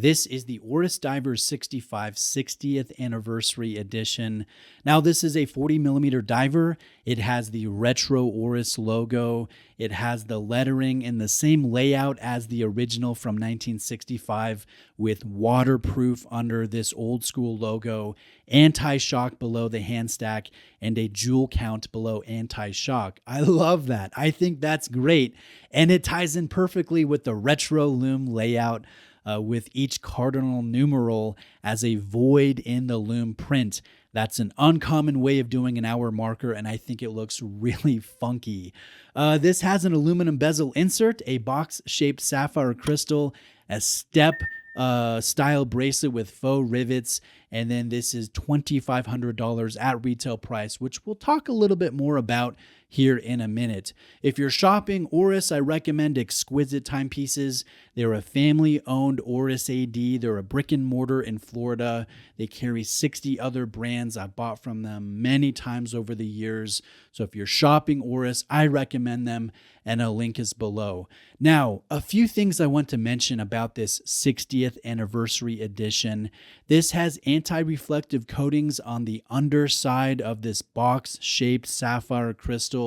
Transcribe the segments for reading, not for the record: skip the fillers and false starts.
This is the Oris Diver 65 60th Anniversary Edition. Now, this is a 40 millimeter diver. It has the retro Oris logo. It has the lettering in the same layout as the original from 1965 with waterproof under this old school logo, anti-shock below the hand stack, and a jewel count below anti-shock. I love that. I think that's great. And it ties in perfectly with the retro Lume layout, with each cardinal numeral as a void in the Lume print. That's an uncommon way of doing an hour marker, and I think it looks really funky. This has an aluminum bezel insert, a box-shaped sapphire crystal, a step style bracelet with faux rivets, and then this is $2,500 at retail price, which we'll talk a little bit more about here in a minute. If you're shopping Oris, I recommend Exquisite Timepieces. They're a family-owned Oris AD. They're a brick and mortar in Florida. They carry 60 other brands. I've bought from them many times over the years. So if you're shopping Oris, I recommend them, and a link is below. Now, a few things I want to mention about this 60th anniversary edition. This has anti-reflective coatings on the underside of this box-shaped sapphire crystal,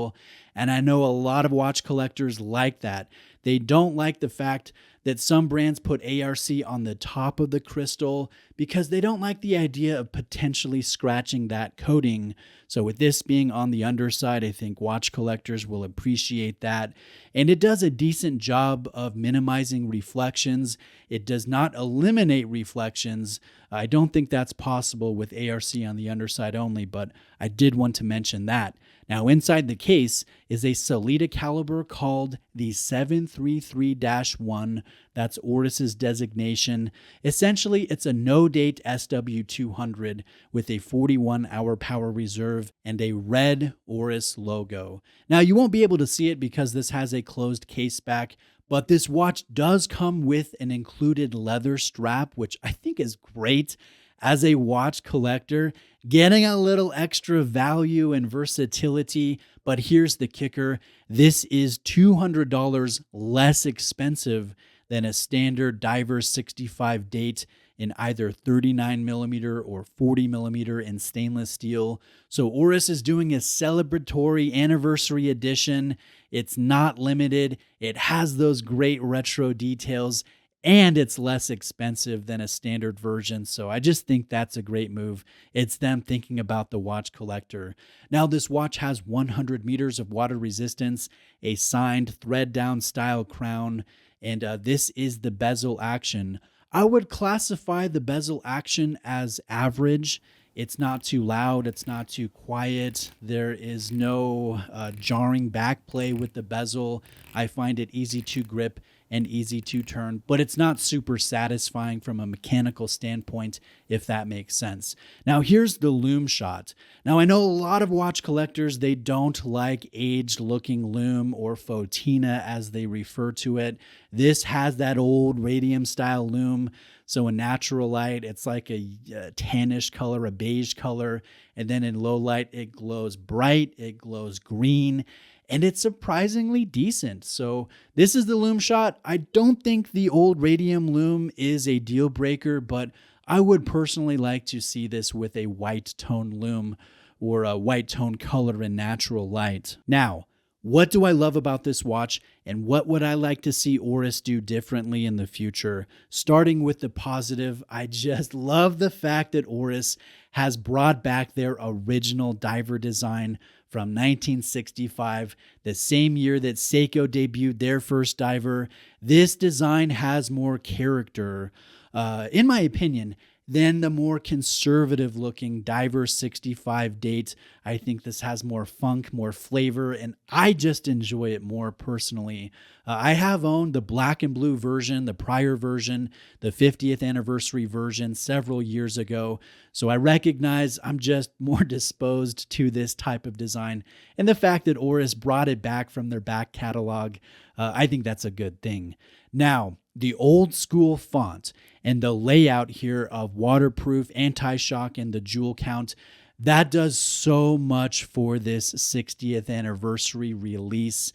and I know a lot of watch collectors like that. They don't like the fact that some brands put ARC on the top of the crystal because they don't like the idea of potentially scratching that coating. So with this being on the underside, I think watch collectors will appreciate that. And it does a decent job of minimizing reflections. It does not eliminate reflections. I don't think that's possible with ARC on the underside only, but I did want to mention that. Now, inside the case is a Sellita caliber called the 733-1. That's Oris's designation. Essentially, it's a no-date SW200 with a 41-hour power reserve and a red Oris logo. Now, you won't be able to see it because this has a closed case back, but this watch does come with an included leather strap, which I think is great. As a watch collector, getting a little extra value and versatility, but here's the kicker. This is $200 less expensive than a standard Diver 65 date in either 39 millimeter or 40 millimeter in stainless steel. So Oris is doing a celebratory anniversary edition. It's not limited. It has those great retro details, and it's less expensive than a standard version. So I just think that's a great move. It's them thinking about the watch collector. Now, this watch has 100 meters of water resistance, a signed thread down style crown, and this is the bezel action. I would classify the bezel action as average. It's not too loud. It's not too quiet. There is no jarring back play with the bezel. I find it easy to grip and easy to turn, but it's not super satisfying from a mechanical standpoint, if that makes sense. Now, here's the Lume shot. Now, I know a lot of watch collectors, they don't like aged-looking Lume or Fotina, as they refer to it. This has that old radium-style Lume, so in natural light, it's like a tannish color, a beige color, and then in low light, it glows bright, it glows green, and it's surprisingly decent. So this is the Lume shot. I don't think the old radium Lume is a deal breaker, but I would personally like to see this with a white tone Lume or a white tone color in natural light. Now, what do I love about this watch, and what would I like to see Oris do differently in the future? Starting with the positive, I just love the fact that Oris has brought back their original diver design from 1965, the same year that Seiko debuted their first diver. This design has more character, in my opinion, than the more conservative-looking Diver 65 date. I think this has more funk, more flavor, and I just enjoy it more personally. I have owned the black and blue version, the prior version, the 50th anniversary version several years ago, so I recognize I'm just more disposed to this type of design. And the fact that Oris brought it back from their back catalog, I think that's a good thing. Now, the old school font and the layout here of waterproof, anti-shock, and the jewel count, that does so much for this 60th anniversary release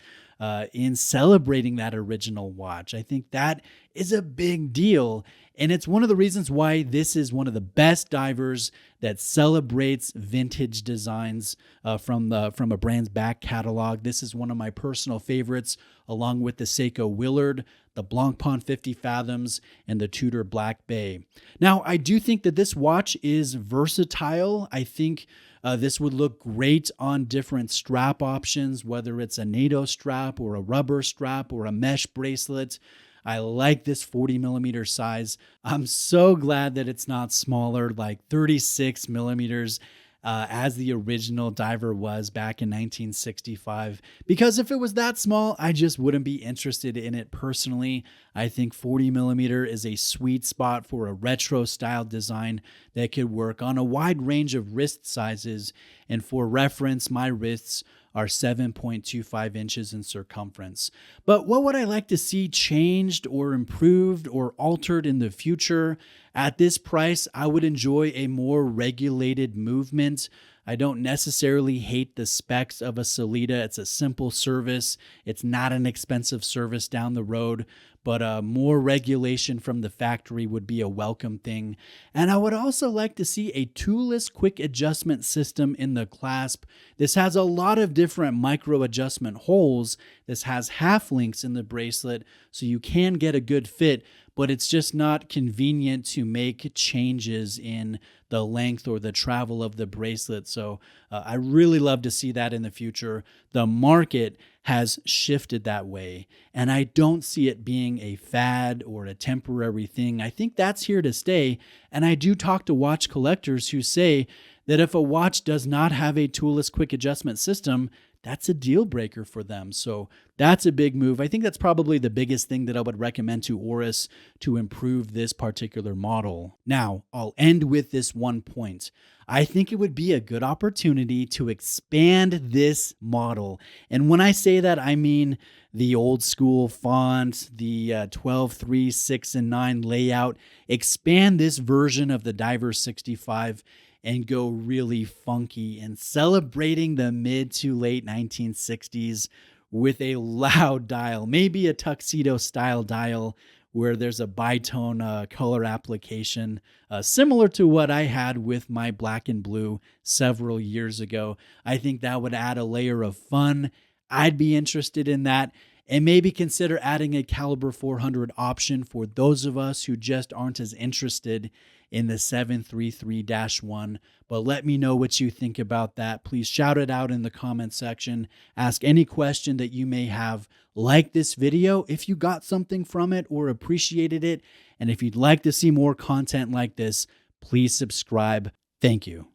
in celebrating that original watch. I think that is a big deal. And it's one of the reasons why this is one of the best divers that celebrates vintage designs from a brand's back catalog. This is one of my personal favorites, along with the Seiko Willard, the Blancpain 50 Fathoms, and the Tudor Black Bay. Now, I do think that this watch is versatile. I think this would look great on different strap options, whether it's a NATO strap or a rubber strap or a mesh bracelet. I like this 40 millimeter size. I'm so glad that it's not smaller, like 36 millimeters, as the original diver was back in 1965. Because if it was that small, I just wouldn't be interested in it personally. I think 40 millimeter is a sweet spot for a retro style design that could work on a wide range of wrist sizes. And for reference, my wrists are 7.25 inches in circumference. But what would I like to see changed or improved or altered in the future? At this price, I would enjoy a more regulated movement. I don't necessarily hate the specs of a Sellita. It's a simple service. It's not an expensive service down the road, but more regulation from the factory would be a welcome thing. And I would also like to see a toolless quick adjustment system in the clasp. This has a lot of different micro adjustment holes. This has half links in the bracelet, so you can get a good fit, but it's just not convenient to make changes in the length or the travel of the bracelet. So I really love to see that in the future. The market has shifted that way, and I don't see it being a fad or a temporary thing. I think that's here to stay, and I do talk to watch collectors who say that if a watch does not have a toolless quick adjustment system, that's a deal breaker for them. So that's a big move. I think that's probably the biggest thing that I would recommend to Oris to improve this particular model. Now, I'll end with this one point. I think it would be a good opportunity to expand this model. And when I say that, I mean the old school font, the 12, 3, 6, and 9 layout. Expand this version of the Diver 65 and go really funky and celebrating the mid to late 1960s with a loud dial, maybe a tuxedo style dial where there's a bitone color application, similar to what I had with my black and blue several years ago. I think that would add a layer of fun. I'd be interested in that. And maybe consider adding a caliber 400 option for those of us who just aren't as interested in the 733-1. But let me know what you think about that. Please shout it out in the comment section. Ask any question that you may have. Like this video if you got something from it or appreciated it. And if you'd like to see more content like this, please subscribe. Thank you.